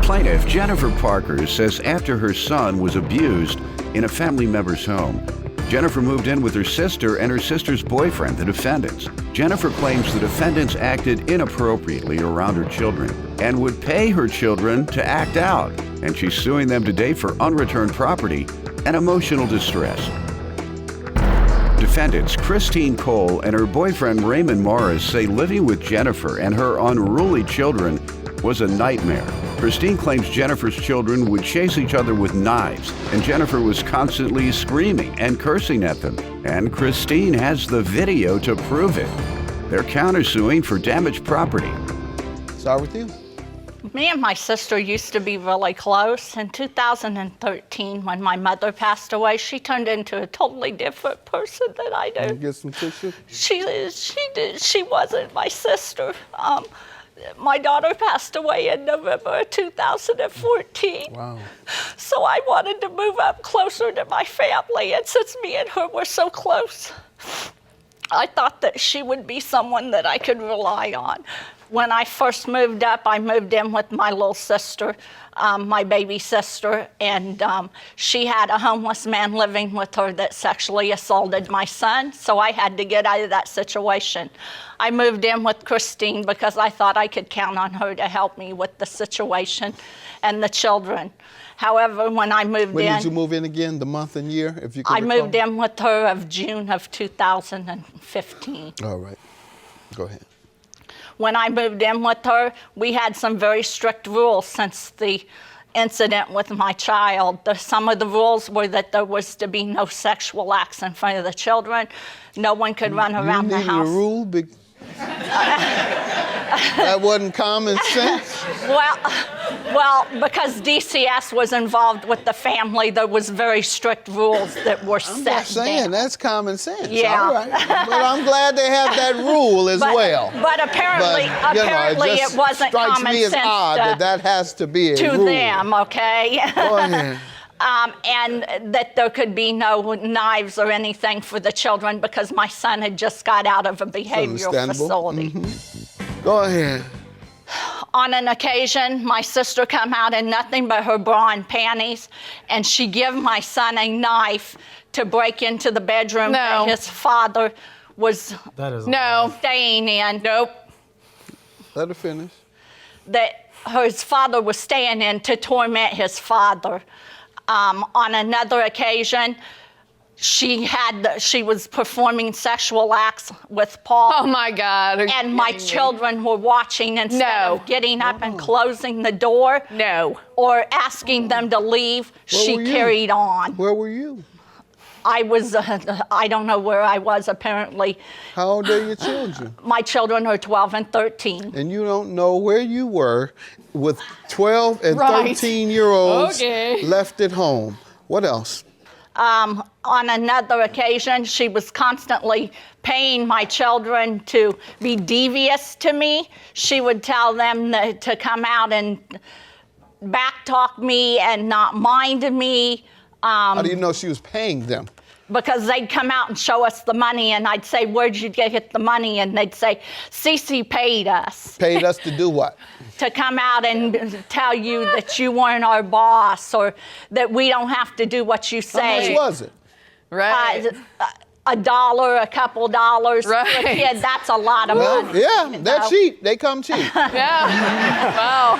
Plaintiff Jennifer Parker says after her son was abused in a family member's home, Jennifer moved in with her sister and her sister's boyfriend, the defendants. Jennifer claims the defendants acted inappropriately around her children and would pay her children to act out, and she's suing them today for unreturned property and emotional distress. Defendants Christine Cole and her boyfriend Raymond Morris say living with Jennifer and her unruly children was a nightmare. Christine claims Jennifer's children would chase each other with knives, and Jennifer was constantly screaming and cursing at them. And Christine has the video to prove it. They're countersuing for damaged property. Start with you. Me and my sister used to be really close. In 2013, when my mother passed away, she turned into a totally different person than I do. Can you get some tissue? She wasn't my sister. My daughter passed away in November of 2014. Wow. So I wanted to move up closer to my family, and since me and her were so close, I thought that she would be someone that I could rely on. When I first moved up, I moved in with my little sister, my baby sister, and she had a homeless man living with her that sexually assaulted my son, so I had to get out of that situation. I moved in with Christine because I thought I could count on her to help me with the situation and the children. However, when I moved in... When did you move in again, the month and year, if you could I recall? moved in with her of June of 2015. All right. Go ahead. When I moved in with her, we had some very strict rules since the incident with my child. Some of the rules were that there was to be no sexual acts in front of the children. No one could run around the house. You needed a rule? That wasn't common sense? Well, because DCS was involved with the family, there was very strict rules that were set. I'm just saying, down. that's common sense. Yeah. All right. But I'm glad they have that rule as well. But apparently, it wasn't common sense. Strikes me as odd that has to be a to rule. them, okay? Go ahead. And that there could be no knives or anything for the children because my son had just got out of a behavioral facility. Mm-hmm. Go ahead. On an occasion, my sister come out in nothing but her bra and panties, and she give my son a knife to break into the bedroom that his father was staying in. Nope. Let her finish. That his father was staying in to torment his father. On another occasion, she was performing sexual acts with Paul. Oh my God. And my children were watching instead of getting up and closing the door. Or asking them to leave. She carried on. Where were you? I was, I don't know where I was apparently. How old are your children? My children are 12 and 13. And you don't know where you were with 12 and 13-year-olds left at home. What else? On another occasion, she was constantly paying my children to be devious to me. She would tell them to come out and backtalk me and not mind me. How do you know she was paying them? Because they'd come out and show us the money, and I'd say, where'd you get the money? And they'd say, Cece paid us. Paid us to do what? To come out and tell you that you weren't our boss, or that we don't have to do what you say. How much was it? Right. $1, a couple dollars. Right. For a kid, that's a lot of money. Yeah, they're cheap. They come cheap. Yeah. Wow.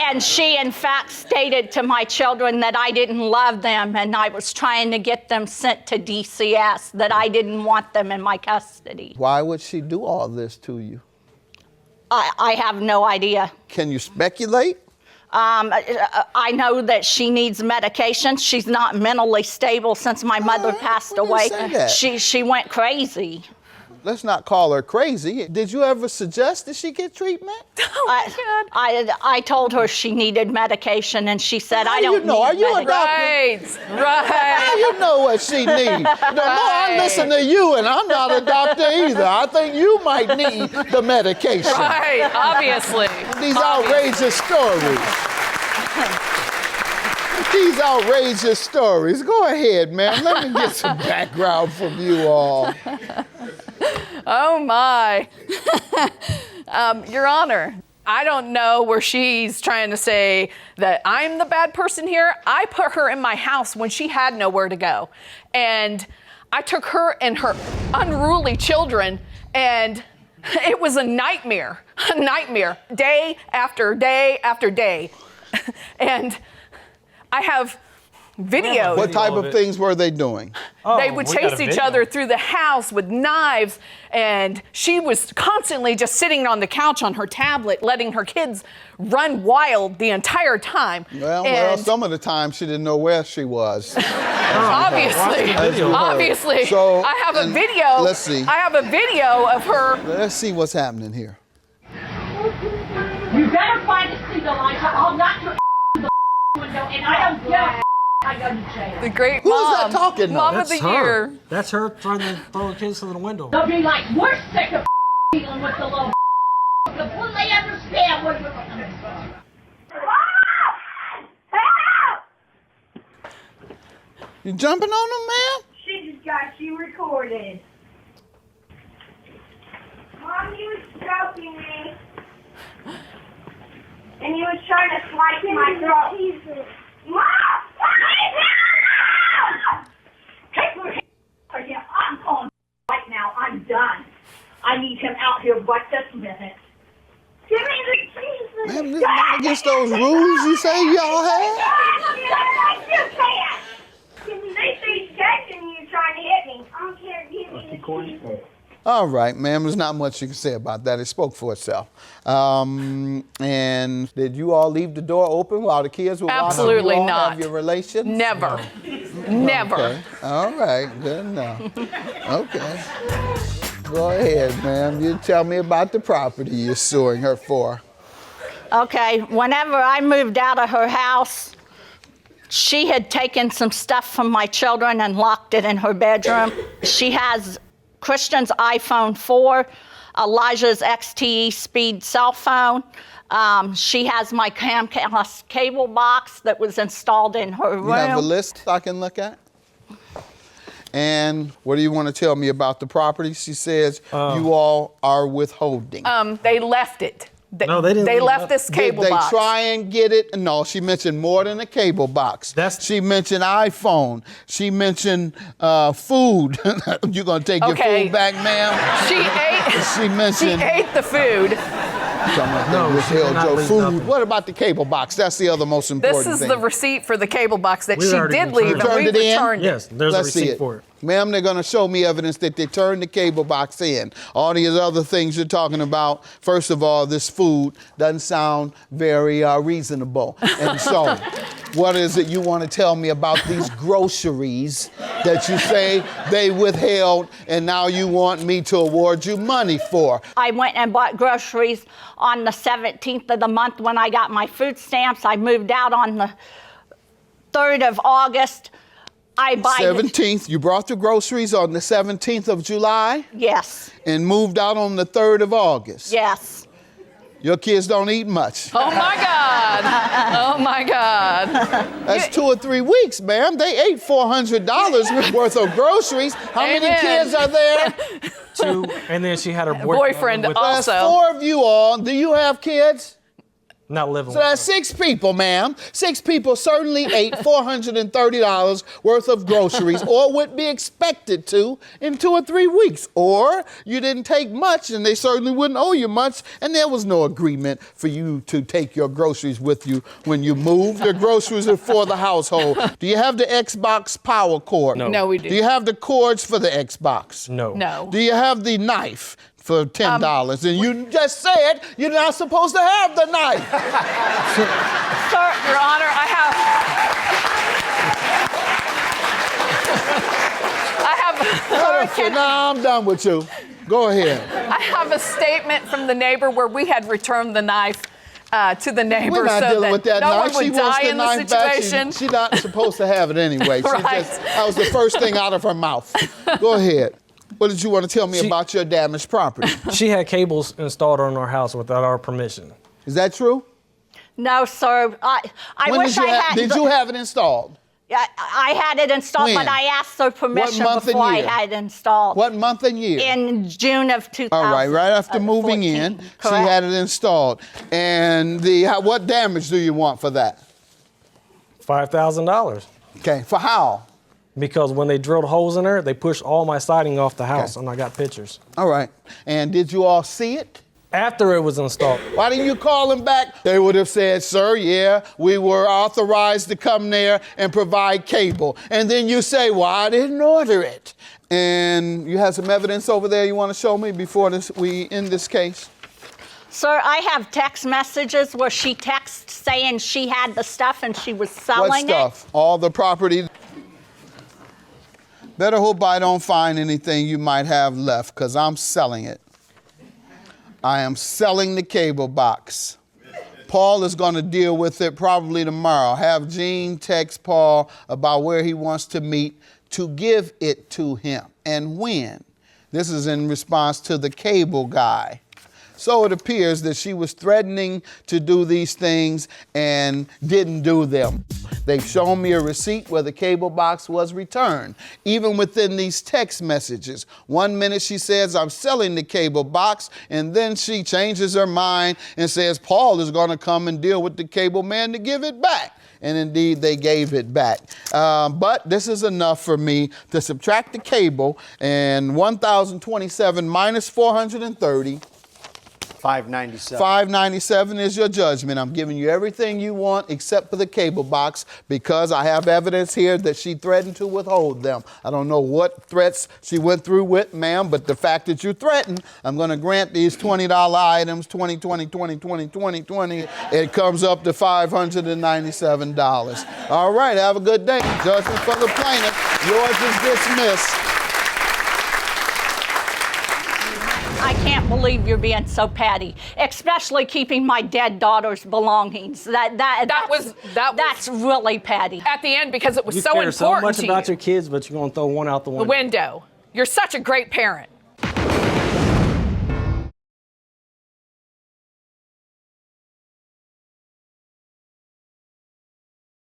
And she, in fact, stated to my children that I didn't love them and I was trying to get them sent to DCS, that I didn't want them in my custody. Why would she do all this to you? I have no idea. Can you speculate? I know that she needs medication. She's not mentally stable since my mother passed away. She went crazy. Let's not call her crazy. Did you ever suggest that she get treatment? Oh my God. I told her she needed medication, and she said, I don't need Are you a medication. doctor? Right. How you know what she needs? No, I listen to you, and I'm not a doctor either. I think you might need the medication. Right, obviously. These outrageous stories. These outrageous stories. Go ahead, ma'am. Let me get some background from you all. Oh my. Your Honor, I don't know where she's trying to say that I'm the bad person here. I put her in my house when she had nowhere to go. And I took her and her unruly children, and it was a nightmare, day after day after day. And I have videos. What type of things were they doing? They would chase each other through the house with knives, and she was constantly just sitting on the couch on her tablet, letting her kids run wild the entire time. Well, some of the time she didn't know where she was. Obviously. So, I have a video. Let's see. I have a video of her. Let's see what's happening here. You better find a seat, Elijah. I'll knock your the window, and I don't care. I go to jail. The great Who's mom. that talking now? Mom of the year. That's her trying to throw the kids through the window. They'll be like, we're sick of dealing with the little Will they understand what you're looking for? You jumping on them, ma'am? She just got you recorded. Mom, he was stroking me. And he was trying to slice my throat. Mom! Take your hands for him. I'm calling right now. I'm done. I need him out here right this minute. Give me the Jesus. Ma'am, this is not against those rules you say y'all have? They say he's catching you trying to hit me. I don't care. Give me the Jesus. All right, ma'am, there's not much you can say about that. It spoke for itself. And did you all leave the door open while the kids were Absolutely watching you all not. have your relations? Never. Never. Okay. All right, good enough. Okay. Go ahead, ma'am. You tell me about the property you're suing her for. Okay, whenever I moved out of her house, she had taken some stuff from my children and locked it in her bedroom. She has Christian's iPhone 4, Elijah's XTE speed cell phone. She has my Comcast cable box that was installed in her room. You have a list I can look at? And what do you want to tell me about the property? She says you all are withholding. They left it. No, they didn't They leave left nothing. this cable Did they box. try and get it? No, she mentioned more than a cable box. She mentioned iPhone. She mentioned food. You gonna take your food back, ma'am? She ate. She mentioned. She ate the food. No, withheld your food. What about the cable box? That's the other most important This is thing. the receipt for the cable box that We she already did leave, returned and we it in? returned it. Yes, there's Let's a see receipt it. for it. Ma'am, they're going to show me evidence that they turned the cable box in. All these other things you're talking about, first of all, this food doesn't sound very reasonable. And so, what is it you want to tell me about these groceries that you say they withheld and now you want me to award you money for? I went and bought groceries on the 17th of the month when I got my food stamps. I moved out on the 3rd of August. I buy 17th, you brought the groceries on the 17th of July? Yes. And moved out on the 3rd of August? Yes. Your kids don't eat much. Oh my God. Oh my God. That's 2 or 3 weeks, ma'am. They ate $400 worth of groceries. How many Amen. kids are there? 2, and then she had her Boyfriend with, also. That's 4 of you all. Do you have kids? not living So with that's her. 6 people, ma'am. 6 people certainly ate $430 worth of groceries, or would be expected to in 2 or 3 weeks. Or you didn't take much, and they certainly wouldn't owe you much, and there was no agreement for you to take your groceries with you when you moved. The groceries are for the household. Do you have the Xbox power cord? No. No, we do. Do you have the cords for the Xbox? No. No. Do you have the knife for $10? And you just said you're not supposed to have the knife. Sir, Your Honor, I have. Now I'm done with you. Go ahead. I have a statement from the neighbor where we had returned the knife to the neighbor We're not so dealing that with that no knife. one She would wants die the in the knife back. situation. She's not supposed to have it anyway. Right. That was the first thing out of her mouth. Go ahead. What did you want to tell me about your damaged property? She had cables installed on our house without our permission. Is that true? No, sir. I When wish did you I had. did you have it installed? I had it installed, When? but I asked for permission month and before I year? had it installed. What month and year? In June of 2000. All right after moving in, she had it installed. And what damage do you want for that? $5,000. Okay, for how? Because when they drilled holes in there, they pushed all my siding off the house, and I got pictures. All right. And did you all see it? After it was installed. Why didn't you call them back? They would have said, sir, yeah, we were authorized to come there and provide cable. And then you say, well, I didn't order it. And you have some evidence over there you want to show me before we end this case? Sir, I have text messages where she texted saying she had the stuff and she was selling What stuff? All the property? Better hope I don't find anything you might have left, because I'm selling it. I am selling the cable box. Paul is going to deal with it probably tomorrow. Have Gene text Paul about where he wants to meet to give it to him and when. This is in response to the cable guy. So it appears that she was threatening to do these things and didn't do them. They've shown me a receipt where the cable box was returned, even within these text messages. 1 minute she says, I'm selling the cable box, and then she changes her mind and says, Paul is going to come and deal with the cable man to give it back. And indeed, they gave it back. But this is enough for me to subtract the cable, and 1,027 minus 430. 597. 597 is your judgment. I'm giving you everything you want except for the cable box, because I have evidence here that she threatened to withhold them. I don't know what threats she went through with, ma'am, but the fact that you threatened, I'm going to grant these $20 items, 20, 20, 20, 20, 20, 20. It comes up to $597. All right, have a good day. Judgment for the plaintiff. Yours is dismissed. I can't believe you're being so petty, especially keeping my dead daughter's belongings. That's really petty. At the end, because it was You so care important so much to about you. your kids, but you're going to throw one out the window. The window. You're such a great parent.